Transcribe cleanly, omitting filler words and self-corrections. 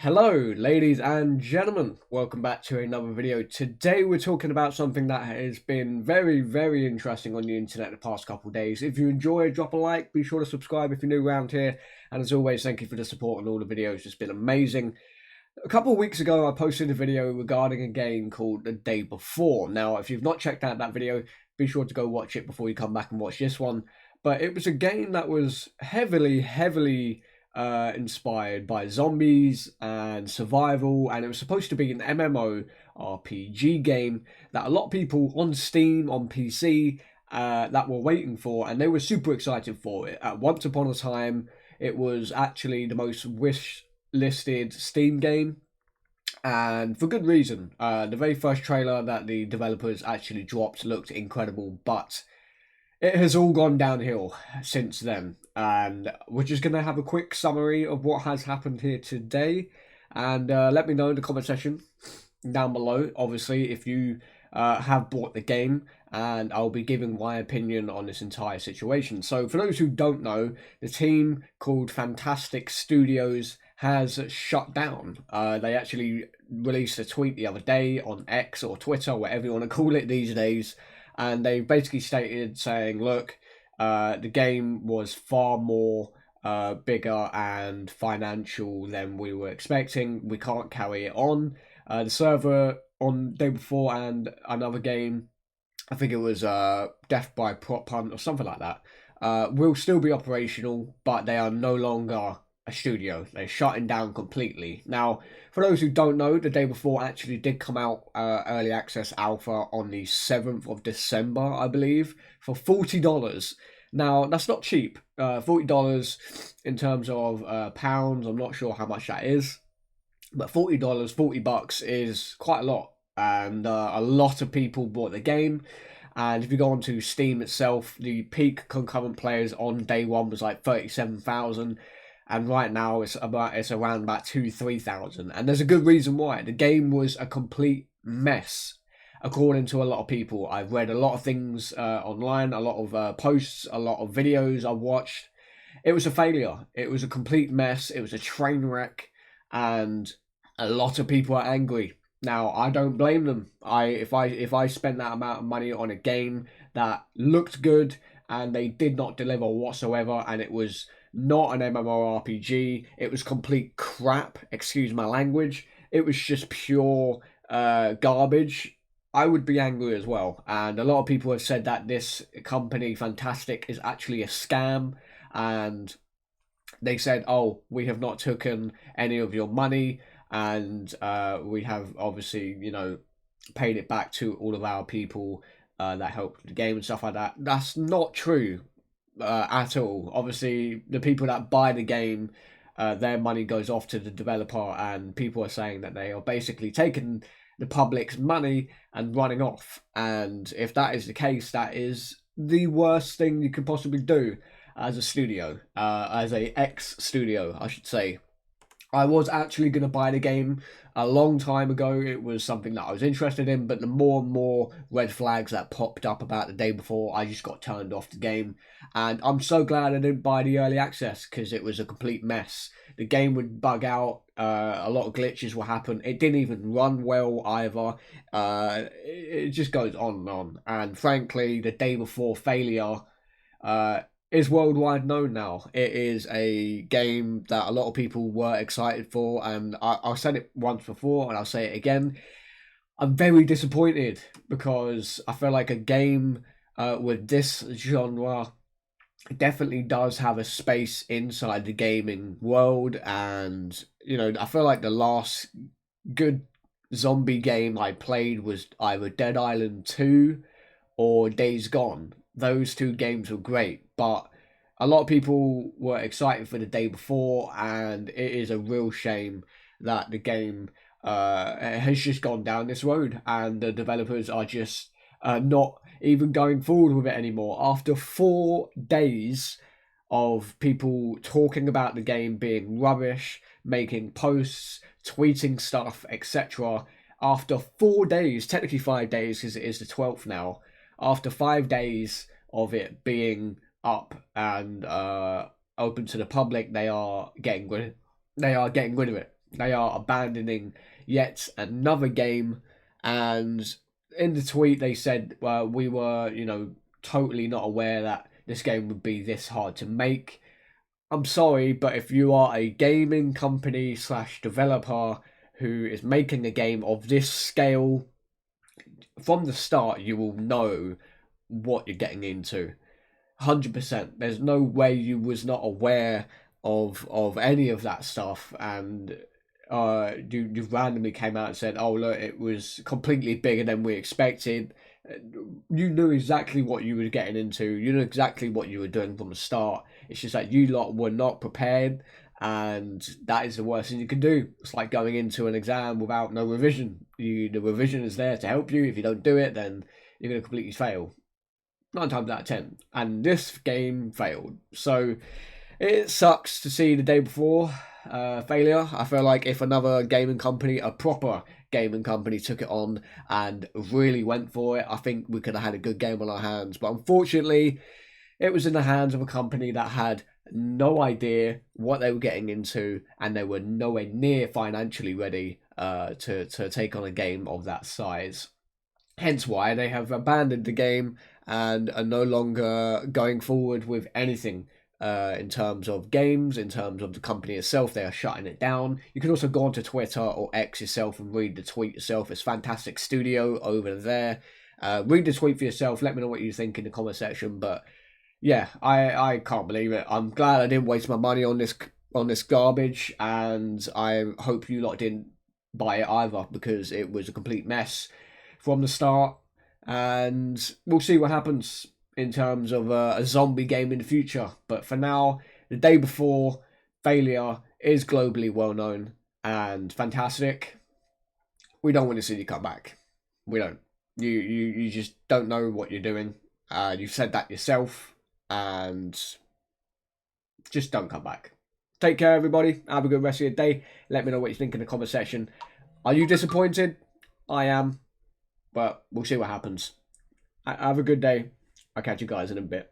Hello, ladies and gentlemen. Welcome back to another video. Today we're talking about something that has been very interesting on the internet the past couple of days. If you enjoy, drop a like, be sure to subscribe if you're new around here. And as always, thank you for the support on all the videos. It's been amazing. A couple of weeks ago, I posted a video regarding a game called The Day Before. Now, if you've not checked out that video, be sure to go watch it before you come back and watch this one. But it was a game that was heavily inspired by zombies and survival, and it was supposed to be an MMORPG game that a lot of people on Steam, on PC, that were waiting for, and they were super excited for it. Once upon a time, it was actually the most wish-listed Steam game, and for good reason. The very first trailer that the developers actually dropped looked incredible, but it has all gone downhill since then, and we're just going to have a quick summary of what has happened here today, and let me know in the comment section down below, obviously, if you have bought the game, and I'll be giving my opinion on this entire situation. So for those who don't know, the team called Fntastic Studios has shut down. They actually released a tweet the other day on X or Twitter, whatever you want to call it these days, and they basically stated saying, look, the game was far more bigger and financial than we were expecting. We can't carry it on. The server on Day Before and another game, I think it was Death by Prop Hunt or something like that, will still be operational, but they are no longer a studio. They're shutting down completely. Now, for those who don't know, The Day Before actually did come out early access alpha on the 7th of December, I believe, for $40. Now, that's not cheap. $40 in terms of pounds, I'm not sure how much that is, but $40, 40 bucks is quite a lot, and a lot of people bought the game. And if you go onto Steam itself, the peak concurrent players on day one was like 37,000. And right now it's around about 3,000, and there's a good reason why. The game was a complete mess, according to a lot of people. I've read a lot of things online, a lot of posts, a lot of videos I've watched. It was a failure. It was a complete mess. It was a train wreck, and a lot of people are angry. Now, I don't blame them. If I spent that amount of money on a game that looked good and they did not deliver whatsoever, and it was not an MMORPG, it was complete crap, excuse my language, it was just pure garbage, I would be angry as well. And a lot of people have said that this company, Fntastic, is actually a scam, and they said, oh, we have not taken any of your money, and we have obviously, paid it back to all of our people that helped the game and stuff like that. That's not true at all. Obviously, the people that buy the game, their money goes off to the developer, and people are saying that they are basically taking the public's money and running off. And if that is the case, that is the worst thing you could possibly do as a studio, as a ex-studio, I should say. I was actually going to buy the game a long time ago. It was something that I was interested in, but the more and more red flags that popped up about The Day Before, I just got turned off the game. And I'm so glad I didn't buy the early access, because it was a complete mess. The game would bug out, a lot of glitches will happen. It didn't even run well either. It just goes on and on. And frankly, The Day Before failure is worldwide known now. It is a game that a lot of people were excited for, and I've said it once before and I'll say it again. I'm very disappointed, because I feel like a game with this genre definitely does have a space inside the gaming world. And I feel like the last good zombie game I played was either Dead Island 2 or Days Gone. Those two games were great, but a lot of people were excited for The Day Before, and it is a real shame that the game has just gone down this road, and the developers are just not even going forward with it anymore. After 4 days of people talking about the game being rubbish, making posts, tweeting stuff, etc., after 4 days, technically 5 days because it is the 12th now, after 5 days of it being up and open to the public, they are getting rid of it. They are abandoning yet another game, and in the tweet they said, well, we were, totally not aware that this game would be this hard to make. I'm sorry, but if you are a gaming company slash developer who is making a game of this scale, from the start you will know what you're getting into. 100%. There's no way you was not aware of any of that stuff, and you randomly came out and said, "Oh look, it was completely bigger than we expected." You knew exactly what you were getting into. You knew exactly what you were doing from the start. It's just that you lot were not prepared, and that is the worst thing you can do. It's like going into an exam without no revision. The revision is there to help you. If you don't do it, then you're going to completely fail. 9 times out of 10. And this game failed. So it sucks to see the day before failure. I feel like if another gaming company, a proper gaming company, took it on and really went for it, I think we could have had a good game on our hands. But unfortunately, it was in the hands of a company that had no idea what they were getting into, and they were nowhere near financially ready to take on a game of that size. Hence why they have abandoned the game and are no longer going forward with anything in terms of games, in terms of the company itself. They are shutting it down. You can also go onto Twitter or X yourself and read the tweet yourself. It's Fntastic Studio over there. Read the tweet for yourself. Let me know what you think in the comment section. But yeah, I can't believe it. I'm glad I didn't waste my money on this garbage, and I hope you lot didn't buy it either, because it was a complete mess from the start. And we'll see what happens in terms of a zombie game in the future. But for now, the day before failure is globally well known and Fntastic. We don't want to see you come back. We don't. You just don't know what you're doing. You've said that yourself, and just don't come back. Take care, everybody. Have a good rest of your day. Let me know what you think in the comment section. Are you disappointed? I am. But we'll see what happens. Have a good day. I'll catch you guys in a bit.